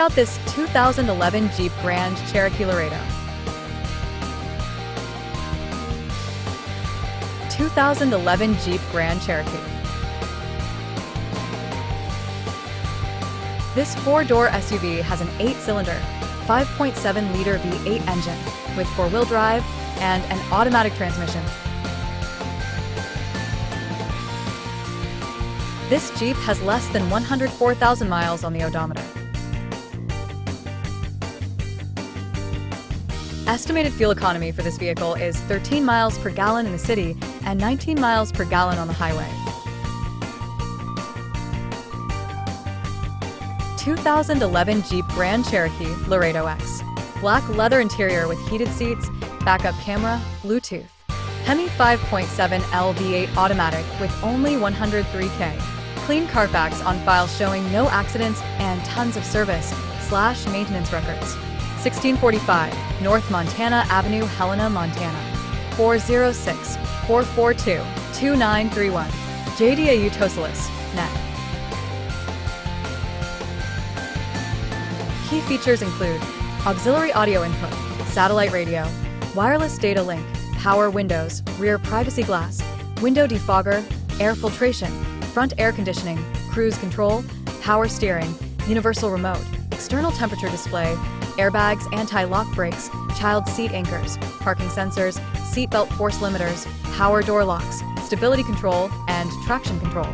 Out this 2011 Jeep Grand Cherokee Laredo. 2011 Jeep Grand Cherokee. This four-door SUV has an 8-cylinder, 5.7-liter V8 engine with four-wheel drive and an automatic transmission. This Jeep has less than 104,000 miles on the odometer. Estimated fuel economy for this vehicle is 13 miles per gallon in the city and 19 miles per gallon on the highway. 2011 Jeep Grand Cherokee Laredo X. Black leather interior with heated seats, backup camera, Bluetooth. HEMI 5.7L V8 automatic with only 103K. Clean CarFax on file showing no accidents and tons of service/maintenance records. 1645 North Montana Avenue, Helena, Montana. 406-442-2931. JDAU Tosalis, net. Key features include auxiliary audio input, satellite radio, wireless data link, power windows, rear privacy glass, window defogger, air filtration, front air conditioning, cruise control, power steering, universal remote, external temperature display, airbags, anti-lock brakes, child seat anchors, parking sensors, seat belt force limiters, power door locks, stability control, and traction control.